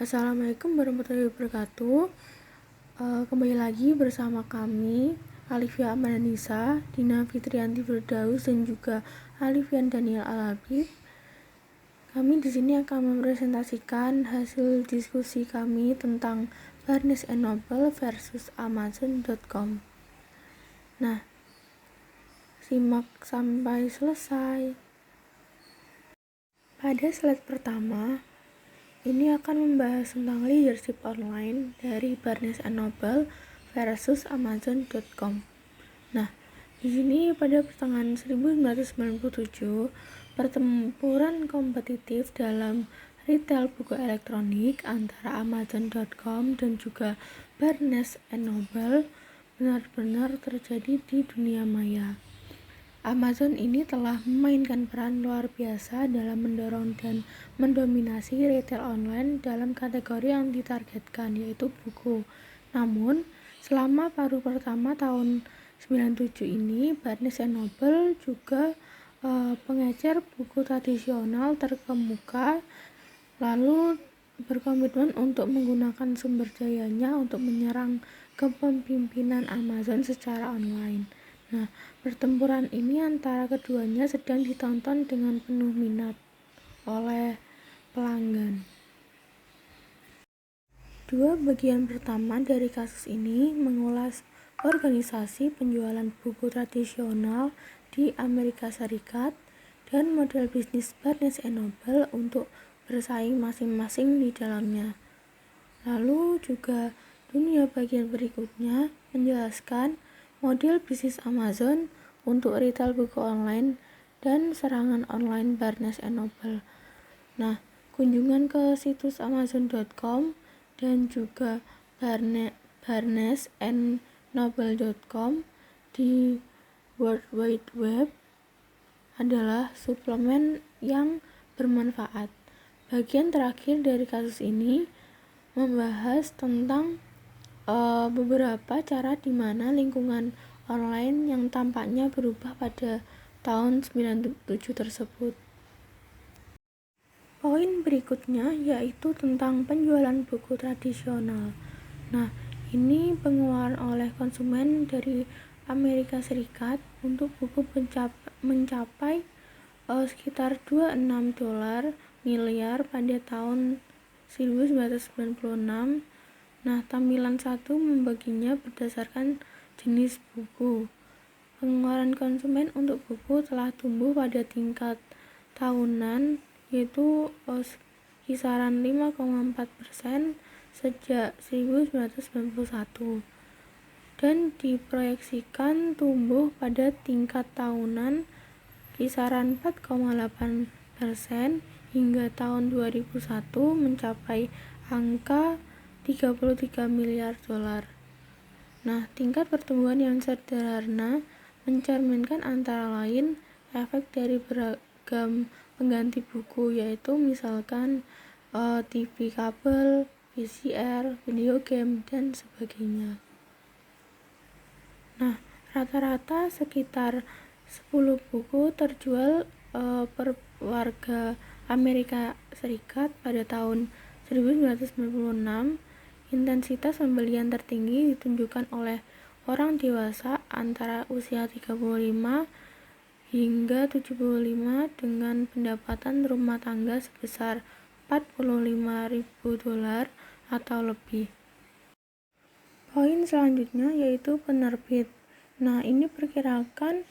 Assalamualaikum warahmatullahi wabarakatuh. Kembali lagi bersama kami Alifia Amananisa, Dina Fitrianti Firdaus, dan juga Alifian Daniel Al-Habib. Kami di sini akan mempresentasikan hasil diskusi kami tentang Barnes & Noble versus Amazon.com. Nah, simak sampai selesai. Pada slide pertama, ini akan membahas tentang leadership online dari Barnes & Noble versus Amazon.com. Nah, di sini pada pertengahan 1997, pertempuran kompetitif dalam retail buku elektronik antara Amazon.com dan juga Barnes & Noble benar-benar terjadi di dunia maya. Amazon ini telah memainkan peran luar biasa dalam mendorong dan mendominasi retail online dalam kategori yang ditargetkan, yaitu buku. Namun, selama paruh pertama tahun 97 ini, Barnes & Noble juga pengecer buku tradisional terkemuka, lalu berkomitmen untuk menggunakan sumber dayanya untuk menyerang kepemimpinan Amazon secara online. Nah, pertempuran ini antara keduanya sedang ditonton dengan penuh minat oleh pelanggan. Dua bagian pertama dari kasus ini mengulas organisasi penjualan buku tradisional di Amerika Serikat dan model bisnis Barnes & Noble untuk bersaing masing-masing di dalamnya. Lalu juga dunia bagian berikutnya menjelaskan model bisnis Amazon untuk retail buku online dan serangan online Barnes & Noble. Nah, kunjungan ke situs Amazon.com dan juga Barnes&Noble.com di World Wide Web adalah suplemen yang bermanfaat. Bagian terakhir dari kasus ini membahas tentang beberapa cara di mana lingkungan online yang tampaknya berubah pada tahun 97 tersebut. Poin berikutnya yaitu tentang penjualan buku tradisional. Nah, ini pengeluaran oleh konsumen dari Amerika Serikat untuk buku mencapai sekitar $26 miliar pada tahun 1996. Nah, tampilan 1 membaginya berdasarkan jenis buku. Pengeluaran konsumen untuk buku telah tumbuh pada tingkat tahunan, yaitu kisaran 5,4% sejak 1991 dan diproyeksikan tumbuh pada tingkat tahunan kisaran 4,8% hingga tahun 2001 mencapai angka $33 miliar. Nah, tingkat pertumbuhan yang sederhana mencerminkan antara lain efek dari beragam pengganti buku, yaitu misalkan TV kabel, VCR, video game, dan sebagainya. Nah, rata-rata sekitar 10 buku terjual per warga Amerika Serikat pada tahun 1996. Intensitas pembelian tertinggi ditunjukkan oleh orang dewasa antara usia 35 hingga 75 dengan pendapatan rumah tangga sebesar $45.000 atau lebih. Poin selanjutnya yaitu penerbit. Nah, ini perkirakan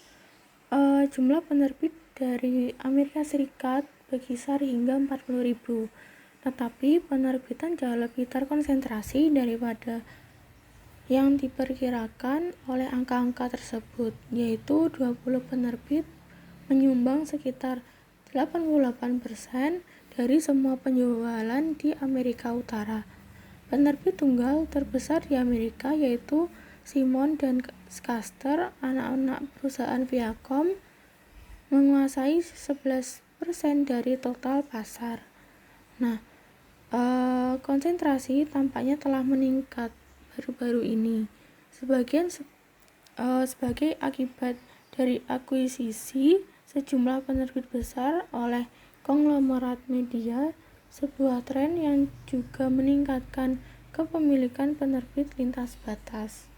jumlah penerbit dari Amerika Serikat berkisar hingga 40.000. Tetapi penerbitan jauh lebih terkonsentrasi daripada yang diperkirakan oleh angka-angka tersebut, yaitu 20 penerbit menyumbang sekitar 88% dari semua penjualan di Amerika Utara. Penerbit tunggal terbesar di Amerika yaitu Simon dan Schuster, anak-anak perusahaan Viacom, menguasai 11% dari total pasar. Nah, konsentrasi tampaknya telah meningkat baru-baru ini sebagai akibat dari akuisisi sejumlah penerbit besar oleh konglomerat media sebuah tren yang juga meningkatkan kepemilikan penerbit lintas batas.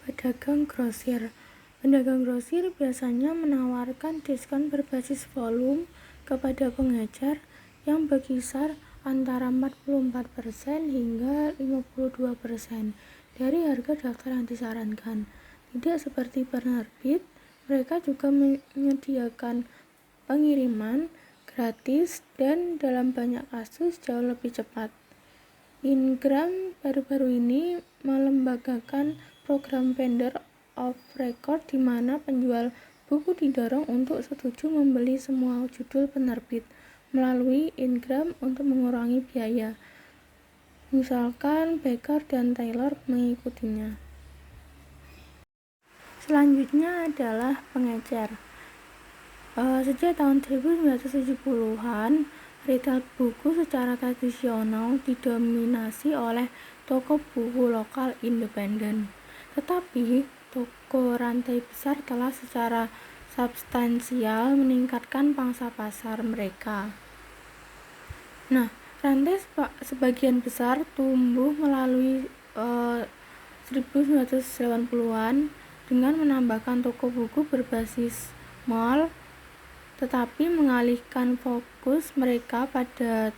Pedagang grosir. Pedagang grosir biasanya menawarkan diskon berbasis volume kepada pengecer yang berkisar antara 44% hingga 52% dari harga daftar yang disarankan. Tidak seperti penerbit, mereka juga menyediakan pengiriman gratis dan dalam banyak kasus jauh lebih cepat. Ingram baru-baru ini melembagakan program Vendor of Record di mana penjual buku didorong untuk setuju membeli semua judul penerbit melalui Ingram untuk mengurangi biaya. Misalkan Baker dan Taylor mengikutinya. Selanjutnya adalah pengecer. Sejak tahun 1970-an, retail buku secara tradisional didominasi oleh toko buku lokal independen. Tetapi, toko rantai besar telah secara substansial meningkatkan pangsa pasar mereka. Nah, rantai sebagian besar tumbuh melalui 1980-an dengan menambahkan toko buku berbasis mall, tetapi mengalihkan fokus mereka pada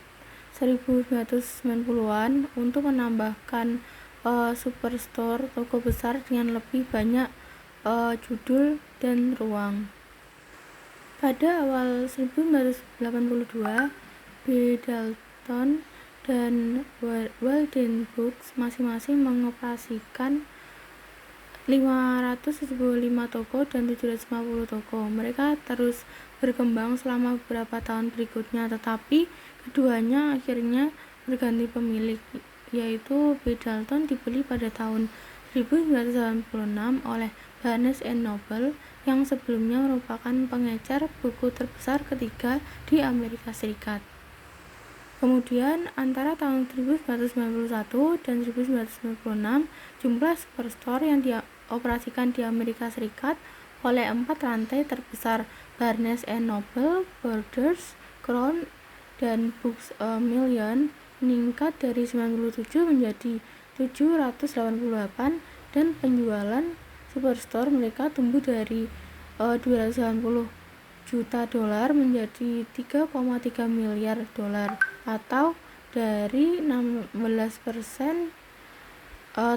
1990-an untuk menambahkan superstore, toko besar dengan lebih banyak judul dan ruang. Pada awal 1982, B. Dalton dan Walden Books masing-masing mengoperasikan 575 toko dan 750 toko. Mereka terus berkembang selama beberapa tahun berikutnya, tetapi keduanya akhirnya berganti pemilik, yaitu B. Dalton dibeli pada tahun 1986 oleh Barnes & Noble yang sebelumnya merupakan pengecer buku terbesar ketiga di Amerika Serikat. Kemudian antara tahun 1991 dan 1996, jumlah superstore yang dioperasikan di Amerika Serikat oleh 4 rantai terbesar Barnes & Noble, Borders, Crown, dan Books A Million meningkat dari 97 menjadi 788 dan penjualan superstore mereka tumbuh dari $280 juta menjadi $3,3 miliar atau dari 16%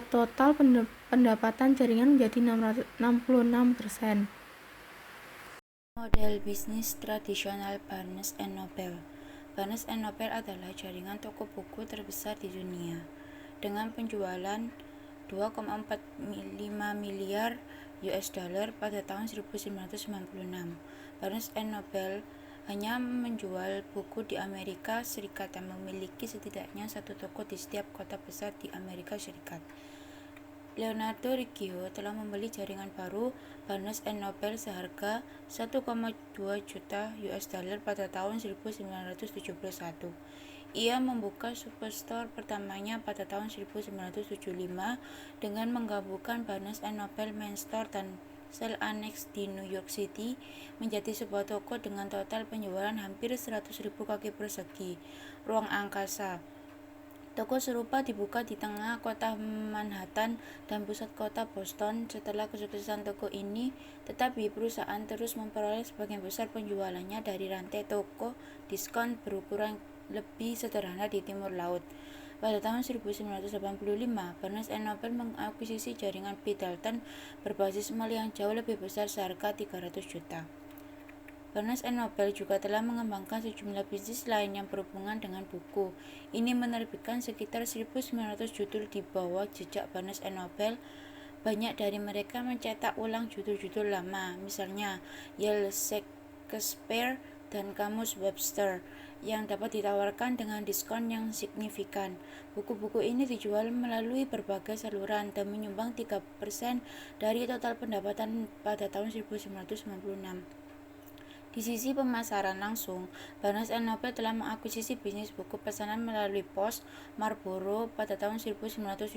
total pendapatan jaringan menjadi 66%. Model bisnis tradisional Barnes & Noble. Barnes & Noble adalah jaringan toko buku terbesar di dunia dengan penjualan $2,45 miliar pada tahun 1996. Barnes & Noble hanya menjual buku di Amerika Serikat dan memiliki setidaknya satu toko di setiap kota besar di Amerika Serikat. Leonardo Riggio telah membeli jaringan baru Barnes & Noble seharga $1,2 juta pada tahun 1971. Ia membuka superstore pertamanya pada tahun 1975 dengan menggabungkan Barnes & Noble Main Store dan Sale Annex di New York City menjadi sebuah toko dengan total penjualan hampir 100.000 kaki persegi ruang angkasa. Toko serupa dibuka di tengah kota Manhattan dan pusat kota Boston. Setelah kesuksesan toko ini, tetapi perusahaan terus memperoleh sebagian besar penjualannya dari rantai toko diskon berukuran lebih sederhana di timur laut. Pada tahun 1985, Barnes & Noble mengakuisisi jaringan B. Dalton berbasis mall yang jauh lebih besar seharga $300 juta. Barnes & Noble juga telah mengembangkan sejumlah bisnis lain yang berhubungan dengan buku. Ini menerbitkan sekitar 1.900 judul di bawah jejak Barnes & Noble. Banyak dari mereka mencetak ulang judul-judul lama, misalnya Yale Shakespeare dan Kamus Webster, yang dapat ditawarkan dengan diskon yang signifikan. Buku-buku ini dijual melalui berbagai saluran dan menyumbang 3% dari total pendapatan pada tahun 1996. Di sisi pemasaran langsung, Barnes & Noble telah mengakuisisi bisnis buku pesanan melalui pos Marlboro pada tahun 1979.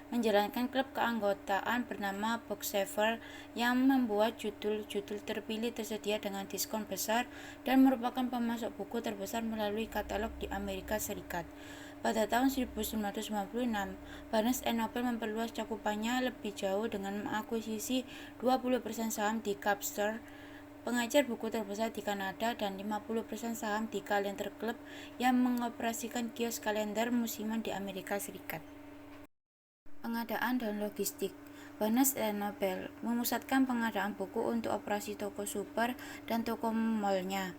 menjalankan klub keanggotaan bernama Booksaver yang membuat judul-judul terpilih tersedia dengan diskon besar dan merupakan pemasok buku terbesar melalui katalog di Amerika Serikat. Pada tahun 1996, Barnes & Noble memperluas cakupannya lebih jauh dengan mengakuisisi 20% saham di Capster, pengecer buku terbesar di Kanada, dan 50% saham di Calendar Club yang mengoperasikan kios kalender musiman di Amerika Serikat. Pengadaan dan logistik. Barnes & Noble memusatkan pengadaan buku untuk operasi toko super dan toko mall-nya.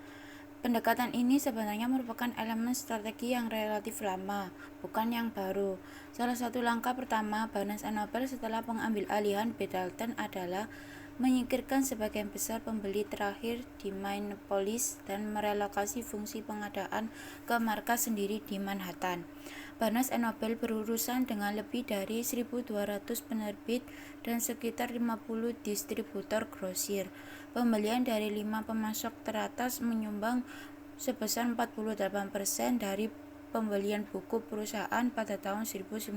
Pendekatan ini sebenarnya merupakan elemen strategi yang relatif lama, bukan yang baru. Salah satu langkah pertama Barnes & Noble setelah pengambil alihan Bedalton adalah menyingkirkan sebagian besar pembeli terakhir di Minneapolis dan merelokasi fungsi pengadaan ke markas sendiri di Manhattan. Barnes & Noble berurusan dengan lebih dari 1.200 penerbit dan sekitar 50 distributor grosir. Pembelian dari 5 pemasok teratas menyumbang sebesar 48% dari pembelian buku perusahaan pada tahun 1996,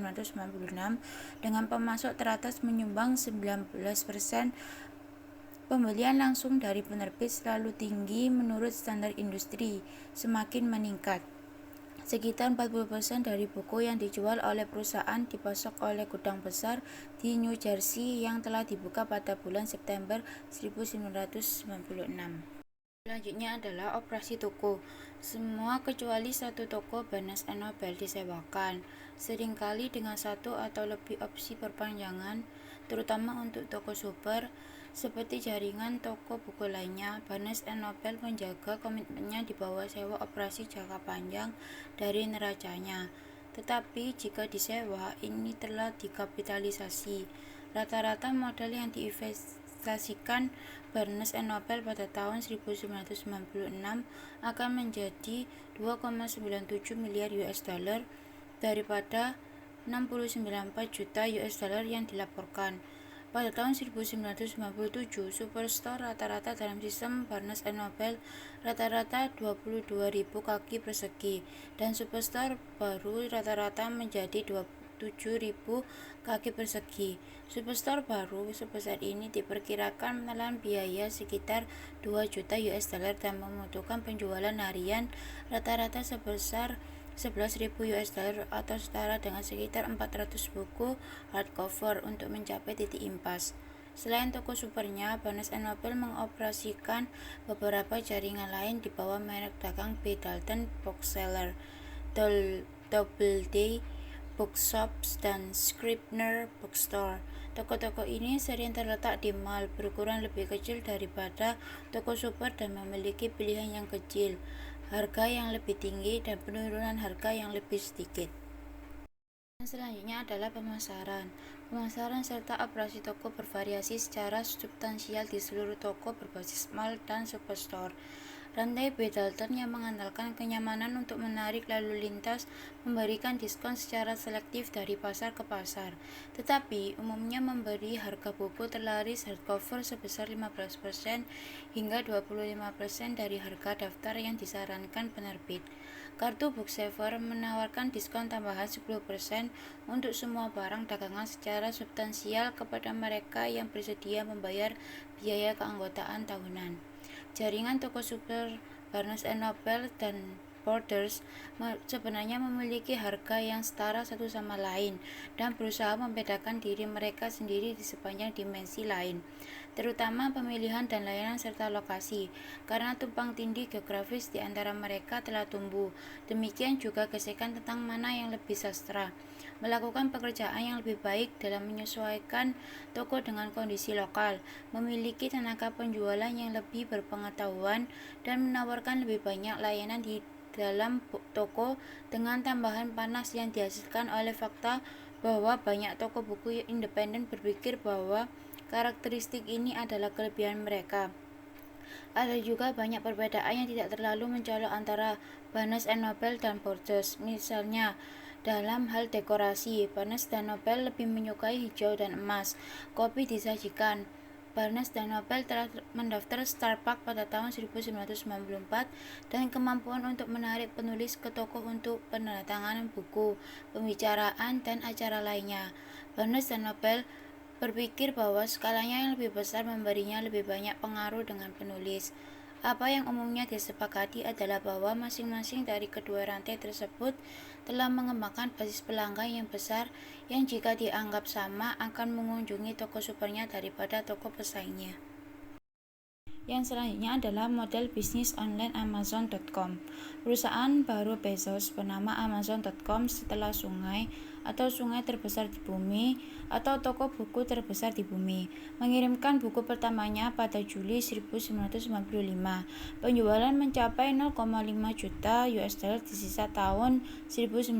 dengan pemasok teratas menyumbang 19%. Pembelian langsung dari penerbit selalu tinggi menurut standar industri, semakin meningkat. Sekitar 40% dari buku yang dijual oleh perusahaan dipasok oleh gudang besar di New Jersey yang telah dibuka pada bulan September 1996. Selanjutnya adalah operasi toko. Semua kecuali satu toko Barnes & Noble disewakan, seringkali dengan satu atau lebih opsi perpanjangan, terutama untuk toko super. Seperti jaringan toko buku lainnya, Barnes & Noble menjaga komitmennya di bawah sewa operasi jangka panjang dari neracanya. Tetapi jika disewa, ini telah dikapitalisasi. Rata-rata modal yang diinvestasikan Barnes & Noble pada tahun 1996 akan menjadi 2,97 miliar US dollar daripada 60,94 juta US dollar yang dilaporkan. Pada tahun 1997, superstore rata-rata dalam sistem Barnes & Noble rata-rata 22.000 kaki persegi, dan superstore baru rata-rata menjadi 27.000 kaki persegi. Superstore baru sebesar ini diperkirakan menelan biaya sekitar 2 juta US dollar dan membutuhkan penjualan harian rata-rata sebesar 11.000 US dollar atau setara dengan sekitar 400 buku hardcover untuk mencapai titik impas. Selain toko supernya, Barnes & Noble mengoperasikan beberapa jaringan lain di bawah merek dagang Bedalton Bookseller, Doubleday Bookshops, dan Scribner Bookstore. Toko-toko ini sering terletak di mall, berukuran lebih kecil daripada toko super dan memiliki pilihan yang kecil, harga yang lebih tinggi, dan penurunan harga yang lebih sedikit. Dan selanjutnya adalah pemasaran. Pemasaran serta operasi toko bervariasi secara substansial di seluruh toko berbasis mall dan superstore. Rantai Bedalton yang mengandalkan kenyamanan untuk menarik lalu lintas memberikan diskon secara selektif dari pasar ke pasar, tetapi umumnya memberi harga buku terlaris hardcover sebesar 15% hingga 25% dari harga daftar yang disarankan penerbit. Kartu Booksaver menawarkan diskon tambahan 10% untuk semua barang dagangan secara substansial kepada mereka yang bersedia membayar biaya keanggotaan tahunan. Jaringan toko super Barnes & Noble dan Borders sebenarnya memiliki harga yang setara satu sama lain dan berusaha membedakan diri mereka sendiri di sepanjang dimensi lain, terutama pemilihan dan layanan serta lokasi, karena tumpang tindih geografis di antara mereka telah tumbuh. Demikian juga gesekan tentang mana yang lebih sastra, melakukan pekerjaan yang lebih baik dalam menyesuaikan toko dengan kondisi lokal, memiliki tenaga penjualan yang lebih berpengetahuan, dan menawarkan lebih banyak layanan di dalam toko dengan tambahan panas yang dihasilkan oleh fakta bahwa banyak toko buku independen berpikir bahwa karakteristik ini adalah kelebihan mereka. Ada juga banyak perbedaan yang tidak terlalu mencolok antara Barnes & Noble dan Borders. Misalnya, dalam hal dekorasi, Barnes & Noble lebih menyukai hijau dan emas. Kopi disajikan Barnes dan Nobel telah mendaftar Starbucks pada tahun 1994 dan kemampuan untuk menarik penulis ke toko untuk penandatanganan buku, pembicaraan, dan acara lainnya. Barnes dan Nobel berpikir bahwa skalanya yang lebih besar memberinya lebih banyak pengaruh dengan penulis. Apa yang umumnya disepakati adalah bahwa masing-masing dari kedua rantai tersebut telah mengembangkan basis pelanggan yang besar yang jika dianggap sama akan mengunjungi toko supernya daripada toko pesaingnya. Yang selanjutnya adalah model bisnis online Amazon.com. Perusahaan baru Bezos bernama Amazon.com setelah sungai atau sungai terbesar di bumi atau toko buku terbesar di bumi, mengirimkan buku pertamanya pada Juli 1995. Penjualan mencapai 0,5 juta US dollar di sisa tahun 1995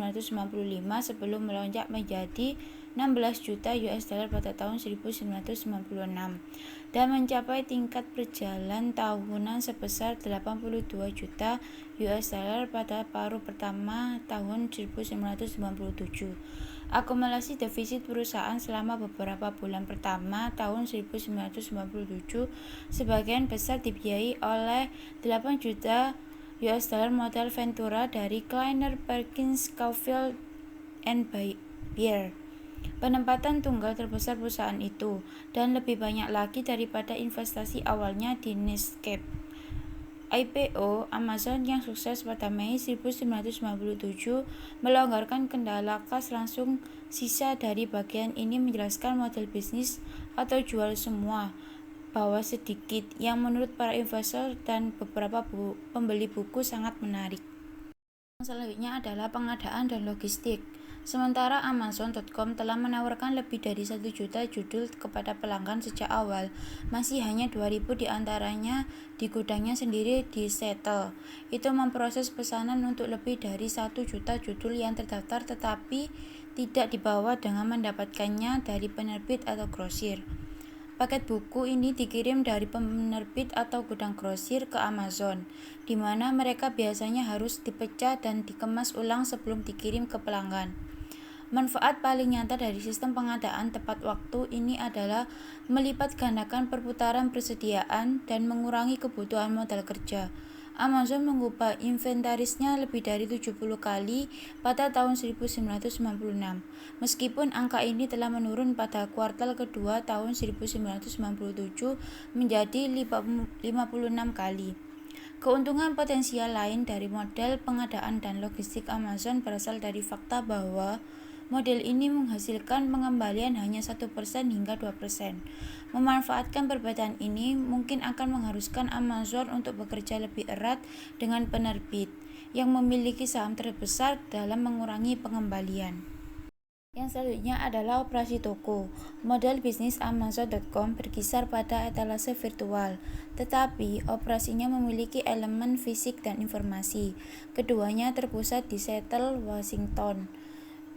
sebelum melonjak menjadi 16 juta US dollar pada tahun 1996 dan mencapai tingkat berjalan tahunan sebesar 82 juta US dollar pada paruh pertama tahun 1997. Akumulasi defisit perusahaan selama beberapa bulan pertama tahun 1997 sebagian besar dibiayai oleh 8 juta US dollar modal Ventura dari Kleiner Perkins Caufield and Bayer, penempatan tunggal terbesar perusahaan itu, dan lebih banyak lagi daripada investasi awalnya di Netscape. IPO Amazon yang sukses pada Mei 1997 melonggarkan kendala kas langsung. Sisa dari bagian ini menjelaskan model bisnis atau jual semua, bawa sedikit, yang menurut para investor dan beberapa pembeli buku sangat menarik. Yang selanjutnya adalah pengadaan dan logistik. Sementara Amazon.com telah menawarkan lebih dari 1 juta judul kepada pelanggan sejak awal, masih hanya 2.000 diantaranya di gudangnya sendiri di Seattle. Itu memproses pesanan untuk lebih dari 1 juta judul yang terdaftar tetapi tidak dibawa dengan mendapatkannya dari penerbit atau grosir. Paket buku ini dikirim dari penerbit atau gudang grosir ke Amazon, di mana mereka biasanya harus dipecah dan dikemas ulang sebelum dikirim ke pelanggan. Manfaat paling nyata dari sistem pengadaan tepat waktu ini adalah melipat gandakan perputaran persediaan dan mengurangi kebutuhan modal kerja. Amazon mengubah inventarisnya lebih dari 70 kali pada tahun 1996, meskipun angka ini telah menurun pada kuartal kedua tahun 1997 menjadi 56 kali. Keuntungan potensial lain dari model pengadaan dan logistik Amazon berasal dari fakta bahwa model ini menghasilkan pengembalian hanya 1% hingga 2%. Memanfaatkan perbedaan ini mungkin akan mengharuskan Amazon untuk bekerja lebih erat dengan penerbit yang memiliki saham terbesar dalam mengurangi pengembalian. Yang selanjutnya adalah operasi toko. Model bisnis Amazon.com berkisar pada etalase virtual, tetapi operasinya memiliki elemen fisik dan informasi. Keduanya terpusat di Seattle, Washington.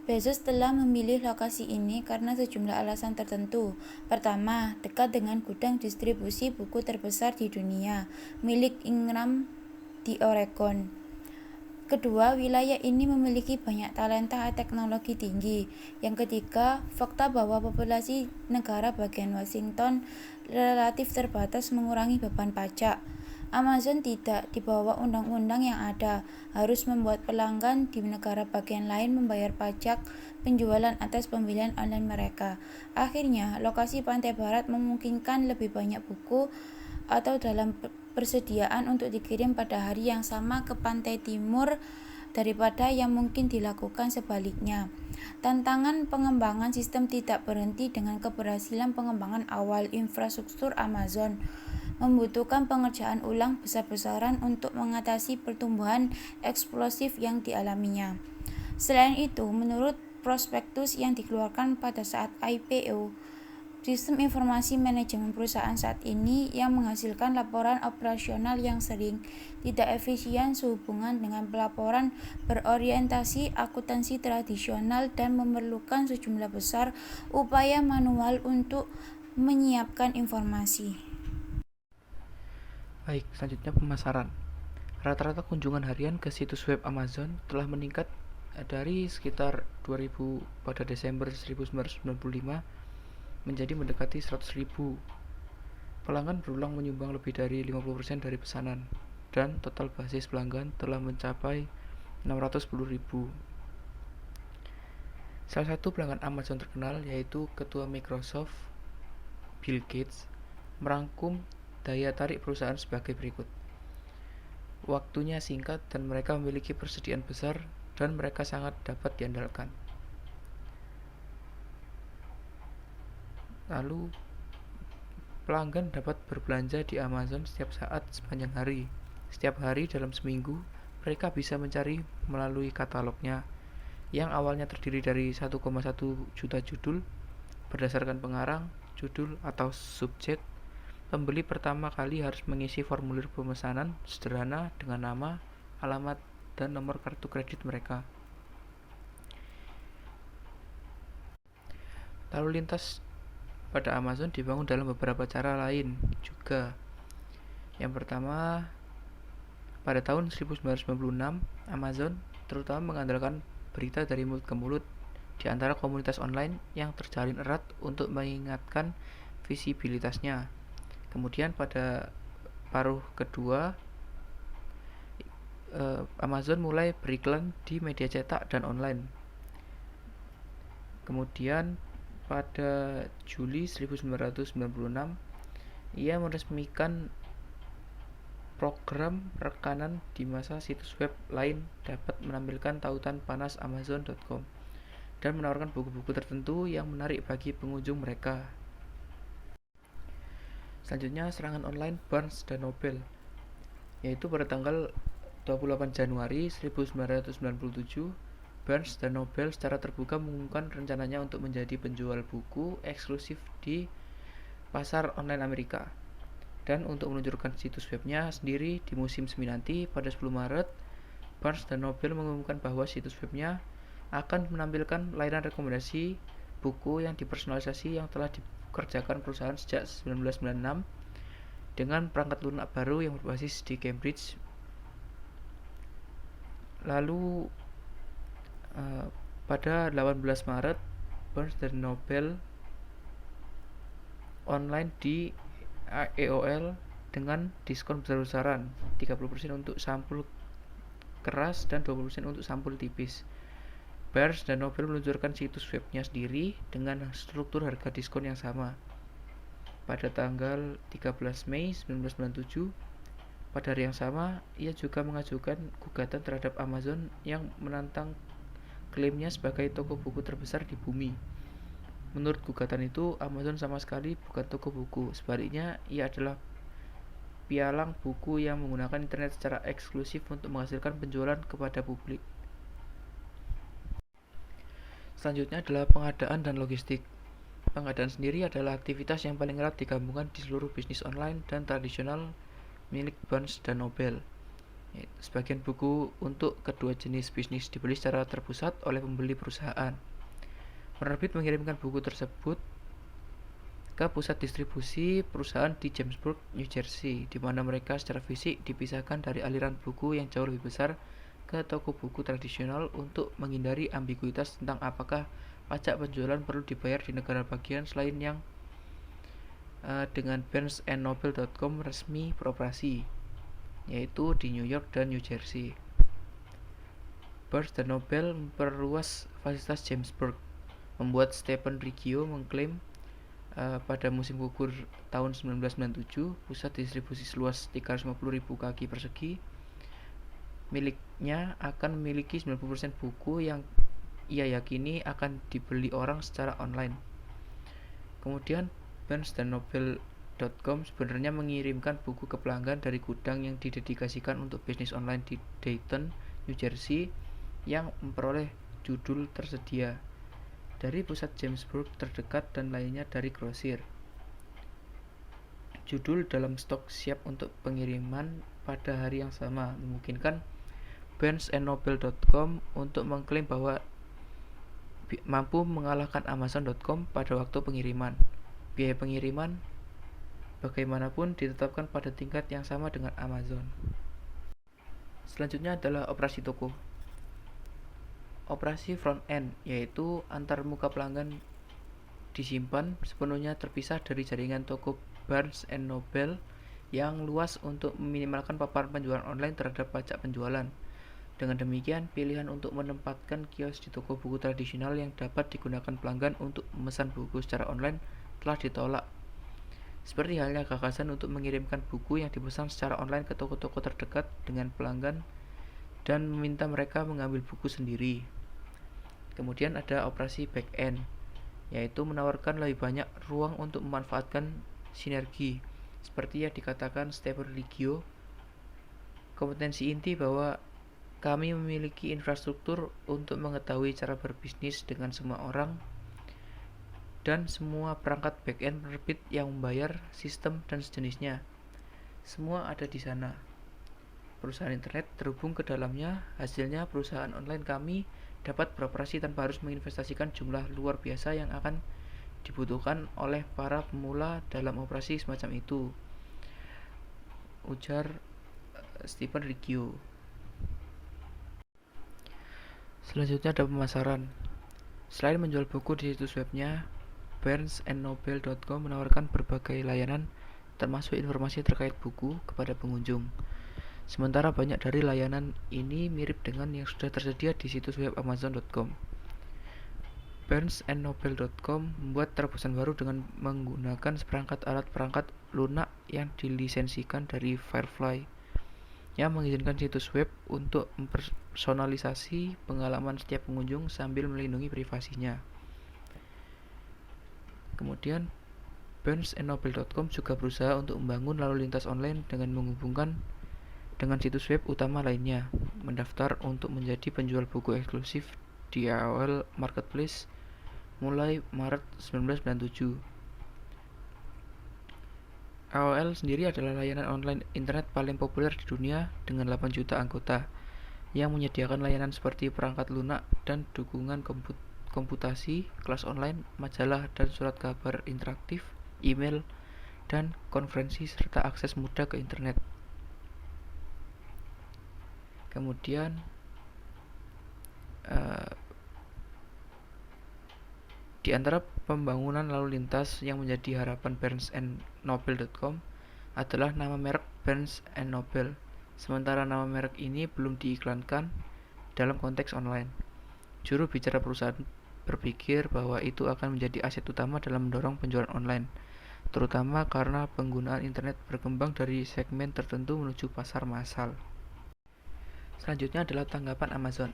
Bezos telah memilih lokasi ini karena sejumlah alasan tertentu. Pertama, dekat dengan gudang distribusi buku terbesar di dunia, milik Ingram di Oregon. Kedua, wilayah ini memiliki banyak talenta teknologi tinggi. Yang ketiga, fakta bahwa populasi negara bagian Washington relatif terbatas mengurangi beban pajak. Amazon tidak di bawah undang-undang yang ada, harus membuat pelanggan di negara bagian lain membayar pajak penjualan atas pembelian online mereka. Akhirnya, lokasi pantai barat memungkinkan lebih banyak buku atau dalam persediaan untuk dikirim pada hari yang sama ke pantai timur daripada yang mungkin dilakukan sebaliknya. Tantangan pengembangan sistem tidak berhenti dengan keberhasilan pengembangan awal. Infrastruktur Amazon membutuhkan pengerjaan ulang besar-besaran untuk mengatasi pertumbuhan eksplosif yang dialaminya. Selain itu, menurut prospektus yang dikeluarkan pada saat IPO, sistem informasi manajemen perusahaan saat ini yang menghasilkan laporan operasional yang sering tidak efisien sehubungan dengan pelaporan berorientasi akuntansi tradisional dan memerlukan sejumlah besar upaya manual untuk menyiapkan informasi. Baik, selanjutnya pemasaran. Rata-rata kunjungan harian ke situs web Amazon telah meningkat dari sekitar 2000 pada Desember 1995 menjadi mendekati 100.000 Pelanggan berulang menyumbang lebih dari 50% dari pesanan, dan total basis pelanggan telah mencapai 610.000. Salah satu pelanggan Amazon terkenal, yaitu Ketua Microsoft, Bill Gates, merangkum daya tarik perusahaan sebagai berikut. Waktunya singkat dan mereka memiliki persediaan besar dan mereka sangat dapat diandalkan. Lalu, pelanggan dapat berbelanja di Amazon setiap saat sepanjang hari. Setiap hari dalam seminggu, mereka bisa mencari melalui katalognya, yang awalnya terdiri dari 1,1 juta judul. Berdasarkan pengarang, judul, atau subjek, pembeli pertama kali harus mengisi formulir pemesanan sederhana dengan nama, alamat, dan nomor kartu kredit mereka. Lalu lintas pada Amazon dibangun dalam beberapa cara lain juga. Yang pertama, pada tahun 1996, Amazon terutama mengandalkan berita dari mulut ke mulut di antara komunitas online yang terjalin erat untuk mengingatkan visibilitasnya. Kemudian pada paruh kedua, Amazon mulai beriklan di media cetak dan online. Kemudian pada Juli 1996, ia meresmikan program rekanan di masa situs web lain dapat menampilkan tautan panas Amazon.com dan menawarkan buku-buku tertentu yang menarik bagi pengunjung mereka. Selanjutnya, serangan online Barnes dan Noble, yaitu pada tanggal 28 Januari 1997, Barnes dan Noble secara terbuka mengumumkan rencananya untuk menjadi penjual buku eksklusif di pasar online Amerika. Dan untuk meluncurkan situs webnya sendiri di musim semi nanti, pada 10 Maret, Barnes dan Noble mengumumkan bahwa situs webnya akan menampilkan layanan rekomendasi buku yang dipersonalisasi yang telah dikerjakan perusahaan sejak 1996 dengan perangkat lunak baru yang berbasis di Cambridge. Lalu pada 18 Maret, Barnes dan Noble online di AOL dengan diskon besar-besaran 30% untuk sampul keras dan 20% untuk sampul tipis. Barnes dan Noble meluncurkan situs webnya sendiri dengan struktur harga diskon yang sama. Pada tanggal 13 Mei 1997, pada hari yang sama, ia juga mengajukan gugatan terhadap Amazon yang menantang klaimnya sebagai toko buku terbesar di bumi. Menurut gugatan itu, Amazon sama sekali bukan toko buku. Sebaliknya, ia adalah pialang buku yang menggunakan internet secara eksklusif untuk menghasilkan penjualan kepada publik. Selanjutnya adalah pengadaan dan logistik. Pengadaan sendiri adalah aktivitas yang paling erat digabungkan di seluruh bisnis online dan tradisional milik Barnes dan Noble. Sebagian buku untuk kedua jenis bisnis dibeli secara terpusat oleh pembeli perusahaan. Penerbit mengirimkan buku tersebut ke pusat distribusi perusahaan di Jamesburg, New Jersey, di mana mereka secara fisik dipisahkan dari aliran buku yang jauh lebih besar ke toko buku tradisional untuk menghindari ambiguitas tentang apakah pajak penjualan perlu dibayar di negara bagian selain yang dengan BarnesandNoble.com resmi beroperasi, yaitu di New York dan New Jersey. Barnes dan Noble memperluas fasilitas Jamesburg, membuat Stephen Riggio mengklaim pada musim gugur tahun 1997, pusat distribusi seluas 350.000 kaki persegi miliknya akan memiliki 90% buku yang ia yakini akan dibeli orang secara online. Kemudian BarnesandNoble.com sebenarnya mengirimkan buku ke pelanggan dari gudang yang didedikasikan untuk bisnis online di Dayton, New Jersey, yang memperoleh judul tersedia dari pusat Jamesburg terdekat dan lainnya dari grosir. Judul dalam stok siap untuk pengiriman pada hari yang sama, memungkinkan BarnesandNoble.com untuk mengklaim bahwa mampu mengalahkan Amazon.com pada waktu pengiriman. Biaya pengiriman bagaimanapun ditetapkan pada tingkat yang sama dengan Amazon. Selanjutnya adalah operasi toko. Operasi front end, yaitu antar muka pelanggan disimpan sepenuhnya terpisah dari jaringan toko Barnes & Noble yang luas untuk meminimalkan paparan penjualan online terhadap pajak penjualan. Dengan demikian, pilihan untuk menempatkan kios di toko buku tradisional yang dapat digunakan pelanggan untuk memesan buku secara online telah ditolak. Seperti halnya gagasan untuk mengirimkan buku yang dipesan secara online ke toko-toko terdekat dengan pelanggan dan meminta mereka mengambil buku sendiri. Kemudian ada operasi back-end, yaitu menawarkan lebih banyak ruang untuk memanfaatkan sinergi. Seperti yang dikatakan Stephen Riggio, kompetensi inti bahwa kami memiliki infrastruktur untuk mengetahui cara berbisnis dengan semua orang dan semua perangkat back-end penerbit yang membayar, sistem, dan sejenisnya. Semua ada di sana. Perusahaan internet terhubung ke dalamnya, hasilnya perusahaan online kami dapat beroperasi tanpa harus menginvestasikan jumlah luar biasa yang akan dibutuhkan oleh para pemula dalam operasi semacam itu, ujar Stephen Riggio. Selanjutnya ada pemasaran. Selain menjual buku di situs webnya, barnesandnoble.com menawarkan berbagai layanan termasuk informasi terkait buku kepada pengunjung. Sementara banyak dari layanan ini mirip dengan yang sudah tersedia di situs web amazon.com. barnesandnoble.com membuat terobosan baru dengan menggunakan seperangkat alat perangkat lunak yang dilisensikan dari Firefly, yang mengizinkan situs web untuk mempersonalisasi pengalaman setiap pengunjung sambil melindungi privasinya. Kemudian, barnesandnoble.com juga berusaha untuk membangun lalu lintas online dengan menghubungkan dengan situs web utama lainnya, mendaftar untuk menjadi penjual buku eksklusif di AOL Marketplace mulai Maret 1997. AOL sendiri adalah layanan online internet paling populer di dunia dengan 8 juta anggota, yang menyediakan layanan seperti perangkat lunak dan dukungan komputasi, kelas online, majalah dan surat kabar interaktif, email, dan konferensi serta akses mudah ke internet. Kemudian di antara pembangunan lalu lintas yang menjadi harapan barnesandnoble.com adalah nama merek Barnes & Noble. Sementara nama merek ini belum diiklankan dalam konteks online. Juru bicara perusahaan berpikir bahwa itu akan menjadi aset utama dalam mendorong penjualan online, terutama karena penggunaan internet berkembang dari segmen tertentu menuju pasar massal. Selanjutnya adalah tanggapan Amazon.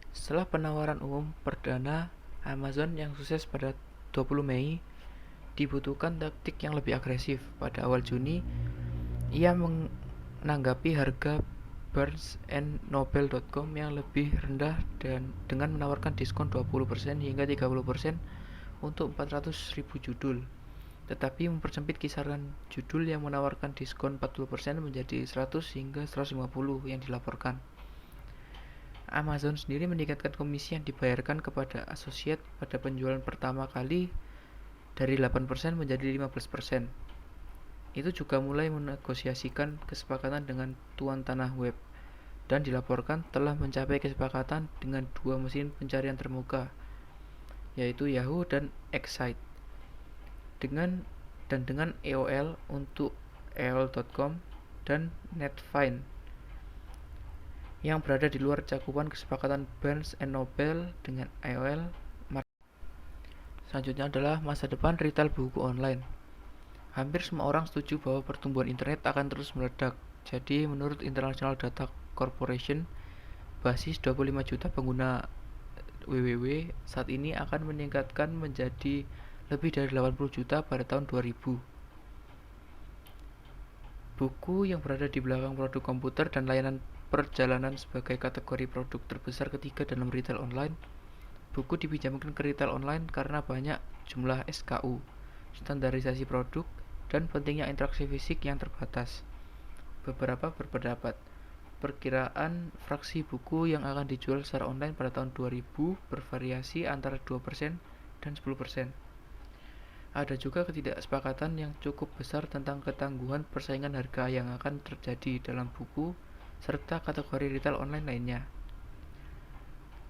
Setelah penawaran umum perdana Amazon yang sukses pada 20 Mei, dibutuhkan taktik yang lebih agresif. Pada awal Juni, ia menanggapi harga barnesandnoble.com yang lebih rendah dan dengan menawarkan diskon 20% hingga 30% untuk 400.000 judul. Tetapi mempersempit kisaran judul yang menawarkan diskon 40% menjadi 100 hingga 150 yang dilaporkan. Amazon sendiri meningkatkan komisi yang dibayarkan kepada asosiat pada penjualan pertama kali dari 8% menjadi 15%. Itu juga mulai menegosiasikan kesepakatan dengan tuan tanah web dan dilaporkan telah mencapai kesepakatan dengan dua mesin pencarian termuka, yaitu Yahoo dan Excite. Dengan AOL untuk AOL.com dan Netfind yang berada di luar cakupan kesepakatan Barnes & Noble dengan AOL. Selanjutnya adalah masa depan retail buku online. Hampir semua orang setuju bahwa pertumbuhan internet akan terus meledak. Jadi menurut International Data Corporation, basis 25 juta pengguna www saat ini akan meningkatkan menjadi lebih dari 80 juta pada tahun 2000. Buku yang berada di belakang produk komputer dan layanan perjalanan sebagai kategori produk terbesar ketiga dalam retail online. Buku dipinjamkan ke retail online karena banyak jumlah SKU, standarisasi produk, dan pentingnya interaksi fisik yang terbatas. Beberapa berpendapat, perkiraan fraksi buku yang akan dijual secara online pada tahun 2000 bervariasi antara 2% dan 10%. Ada juga ketidaksepakatan yang cukup besar tentang ketangguhan persaingan harga yang akan terjadi dalam buku serta kategori retail online lainnya.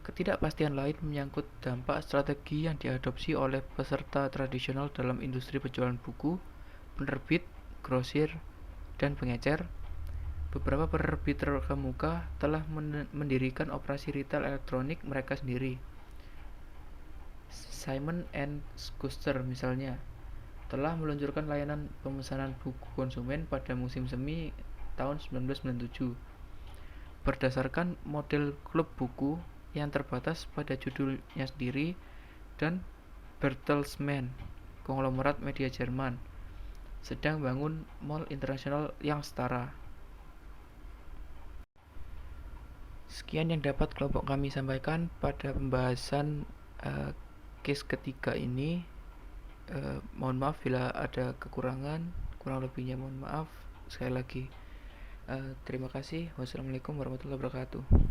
Ketidakpastian lain menyangkut dampak strategi yang diadopsi oleh peserta tradisional dalam industri penjualan buku penerbit, grosir, dan pengecer. Beberapa penerbit terkemuka telah mendirikan operasi retail elektronik mereka sendiri. Simon & Schuster misalnya telah meluncurkan layanan pemesanan buku konsumen pada musim semi tahun 1997 berdasarkan model klub buku yang terbatas pada judulnya sendiri, dan Bertelsmann, konglomerat media Jerman, sedang bangun mall internasional yang setara. Sekian yang dapat kelompok kami sampaikan pada pembahasan case ketiga ini. Mohon maaf bila ada kekurangan, kurang lebihnya mohon maaf. Sekali lagi terima kasih. Wassalamualaikum warahmatullahi wabarakatuh.